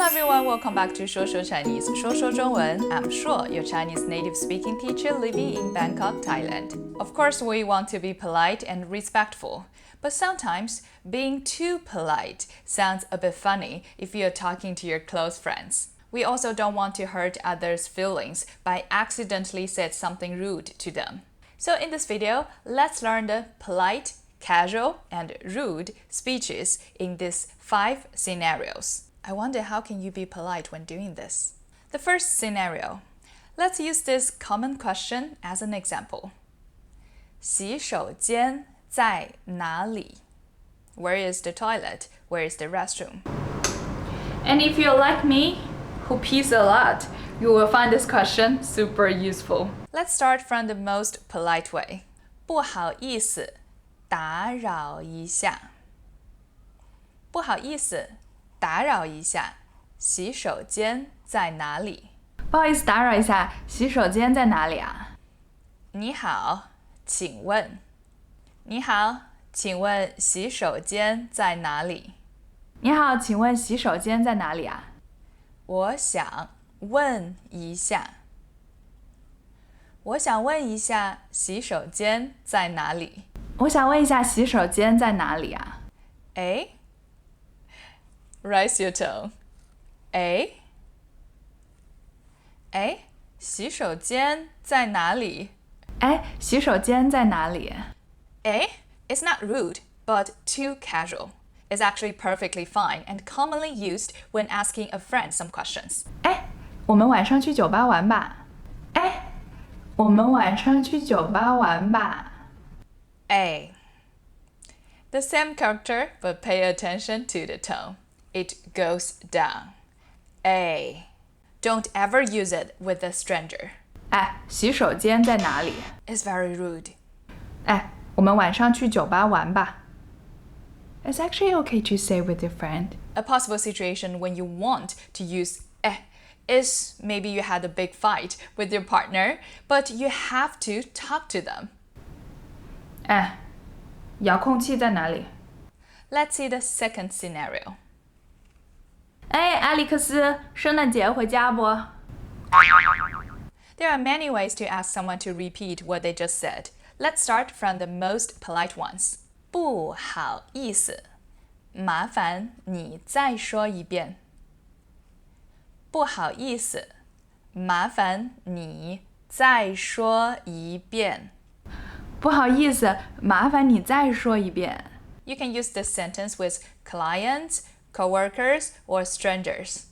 Hello everyone, welcome back to 说说 Chinese 说说中文 I'm Shuo, your Chinese native speaking teacher living in Bangkok, Thailand. Of course, we want to be polite and respectful, but sometimes being too polite sounds a bit funny if you're talking to your close friends. We also don't want to hurt others' feelings by accidentally saying something rude to them. So in this video, let's learn the polite, casual, and rude speeches in these 5 scenarios. I wonder how can you be polite when doing this? The first scenario. Let's use this common question as an example. 洗手间在哪里? Where is the toilet? Where is the restroom? And if you're like me, who pees a lot, you will find this question super useful. Let's start from the most polite way. 不好意思，打扰一下。不好意思，打扰一下，洗手间在哪里？不好意思，打扰一下，洗手间在哪里啊？你好，请问。你好，请问洗手间在哪里？你好，请问洗手间在哪里啊？我想问一下。我想问一下，洗手间在哪里？我想问一下，洗手间在哪里啊？哎。Raise your tone. 哎，洗手间在哪里？哎，洗手间在哪里？哎 is not rude, but too casual. It's actually perfectly fine and commonly used when asking a friend some questions. 哎，我们晚上去酒吧玩吧。哎，我们晚上去酒吧玩吧。哎 The same character, but pay attention to the tone. It goes down. A. Don't ever use it with a stranger. 哎，洗手间在哪里 ？It's very rude. 哎，我们晚上去酒吧玩吧。It's actually okay to say with your friend. A possible situation when you want to use is maybe you had a big fight with your partner, but you have to talk to them. 哎，遥控器在哪里 ？Let's see the second scenario. 哎，阿里克斯，圣诞节回家不？ There are many ways to ask someone to repeat what they just said. Let's start from the most polite ones. 不好意思，麻烦你再说一遍。不好意思，麻烦你再说一遍。不好意思，麻烦你再说一遍。You can use this sentence with clients, coworkers, or strangers.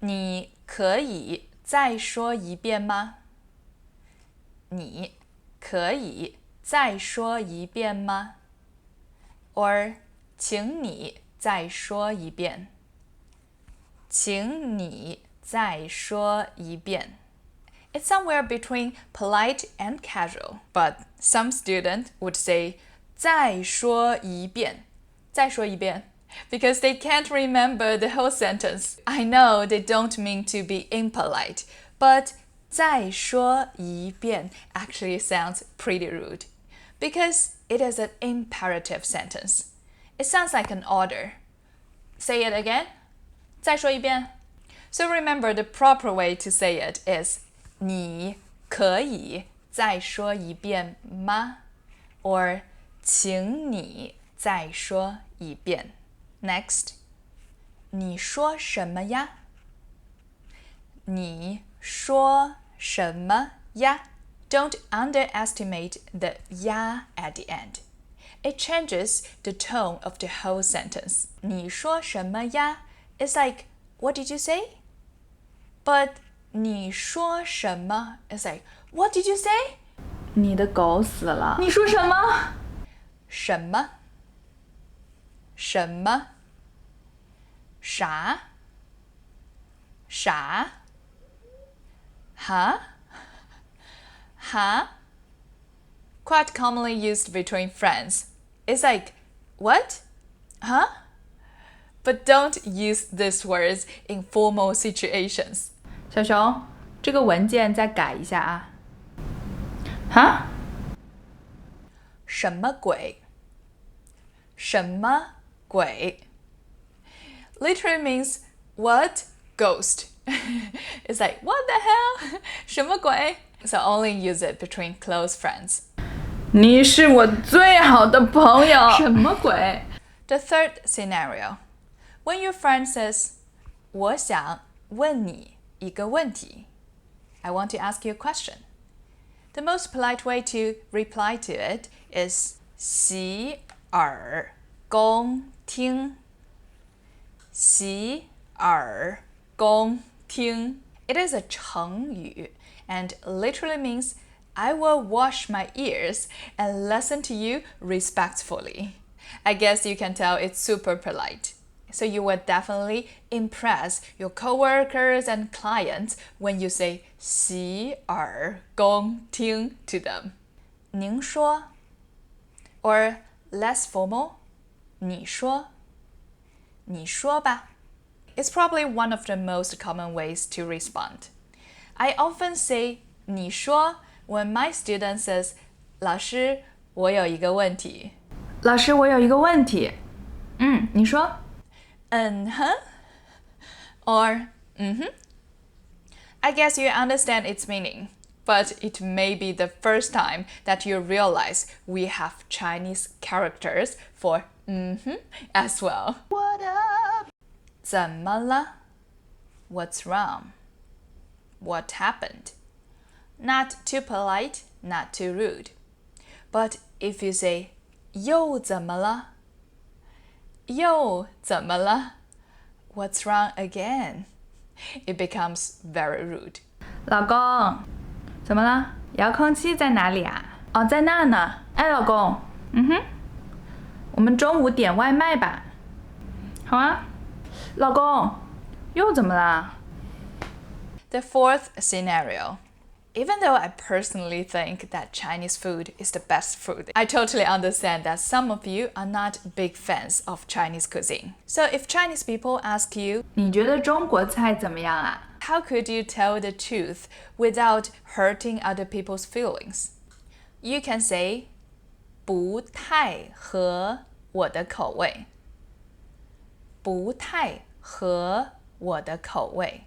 你可以再说一遍吗？你可以再说一遍吗？ Or 请你再说一遍。请你再说一遍。It's somewhere between polite and casual, but some student would say 再说一遍，再说一遍。Because they can't remember the whole sentence. I know they don't mean to be impolite, but 再说一遍 actually sounds pretty rude because it is an imperative sentence. It sounds like an order. Say it again. 再说一遍. So remember the proper way to say it is 你可以再说一遍吗? Or 请你再说一遍。Next, 你说什么呀？你说什么呀？ Don't underestimate the ya at the end. It changes the tone of the whole sentence. 你说什么呀 is like, what did you say? But 你说什么 is like, what did you say? 你的狗死了。你说什么？什么？什么？啥？啥？哈？哈？ Quite commonly used between friends. It's like, what? Huh? But don't use these words in formal situations. 小熊，这个文件再改一下啊。哈？什么鬼？什么鬼？ Literally means what ghost. It's like, what the hell? 什么鬼? So only use it between close friends. 你是我最好的朋友。什么鬼？ The third scenario. When your friend says, 我想问你一个问题. I want to ask you a question. The most polite way to reply to it is 洗耳恭听. 洗耳恭听. It is a 成语 and literally means I will wash my ears and listen to you respectfully. I guess you can tell it's super polite. So you will definitely impress your coworkers and clients when you say 洗耳恭听 to them. 您说 or less formal, 你说 你说吧. It's probably one of the most common ways to respond. I often say 你说 when my student says 老师我有一个问题. 老师，我有一个问题。你说。Or I guess you understand its meaning, but it may be the first time that you realize we have Chinese characters for as well. What up? 怎么了? What's wrong? What happened? Not too polite, not too rude. But if you say 又怎么了? 又怎么了? What's wrong again? It becomes very rude. 老公，怎么了？遥控器在哪里啊？哦，在那呢。哎，老公，我们中午点外卖吧。好啊。老公，又怎么了？ The fourth scenario. Even though I personally think that Chinese food is the best food, I totally understand that some of you are not big fans of Chinese cuisine. So if Chinese people ask you, 你觉得中国菜怎么样啊？ how could you tell the truth without hurting other people's feelings? You can say, 不太合我的口味. 不太合我的口味.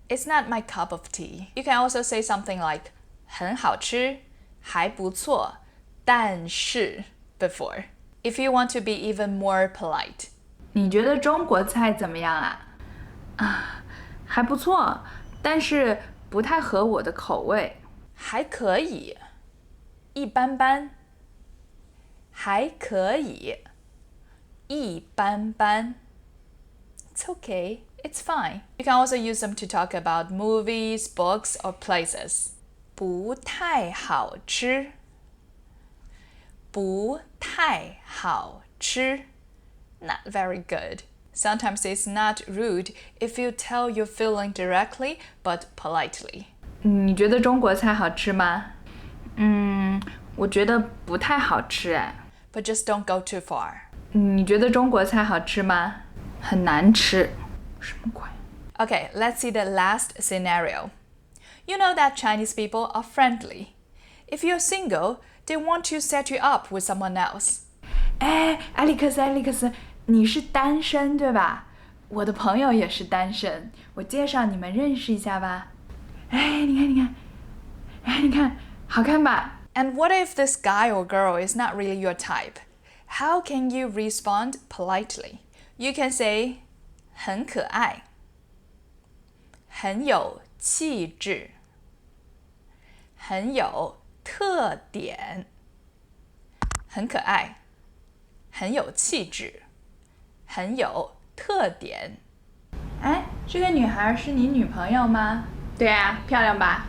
It's not my cup of tea. You can also say something like 很好吃,还不错,但是 before. If you want to be even more polite. 你觉得中国菜怎么样啊？还不错，但是不太合我的口味。还可以，一般般。还可以，一般般。It's okay. It's fine. You can also use them to talk about movies, books, or places. 不太好吃。不太好吃. Not very good. Sometimes it's not rude if you tell your feeling directly, but politely. 你觉得中国菜好吃吗？我觉得不太好吃哎。But just don't go too far. 你觉得中国菜好吃吗？很难吃。什么鬼？ Okay, let's see the last scenario. You know that Chinese people are friendly. If you're single, they want to set you up with someone else. 哎，艾利克斯，你是单身对吧？我的朋友也是单身，我介绍你们认识一下吧。哎，你看，好看吧？ And what if this guy or girl is not really your type? How can you respond politely? You can say, 很可爱，很有气质，很有特点。很可爱，很有气质，很有特点。哎，这个女孩是你女朋友吗？对啊，漂亮吧？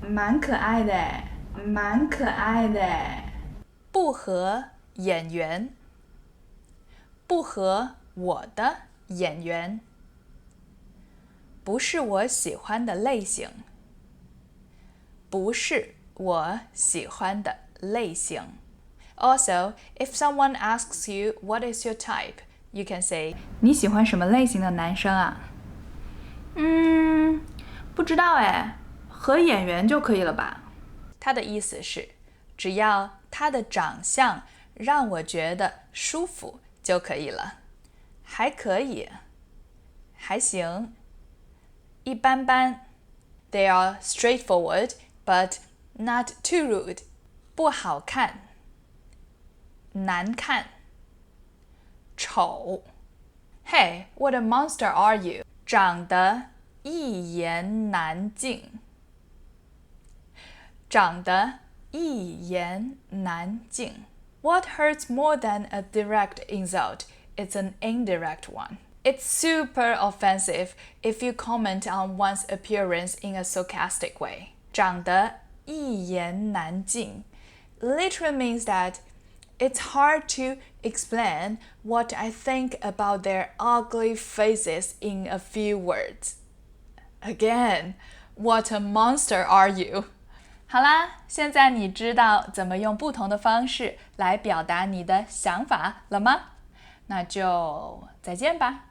蛮可爱的。不合眼缘，不合我的眼缘，不是我喜欢的类型，不是我喜欢的类型。Also, if someone asks you what is your type, you can say 你喜欢什么类型的男生啊？不知道哎，合眼缘就可以了吧？他的意思是，只要他的长相让我觉得舒服就可以了。还可以，还行，一般般。They are straightforward, but not too rude. 不好看，难看，丑。Hey, what a monster are you? 长得一言难尽，长得一言难尽。What hurts more than a direct insult? It's an indirect one. It's super offensive if you comment on one's appearance in a sarcastic way. 长得一言难尽 literally means that it's hard to explain what I think about their ugly faces in a few words. Again, what a monster are you? 好啦，现在你知道怎么用不同的方式来表达你的想法了吗？那就再见吧。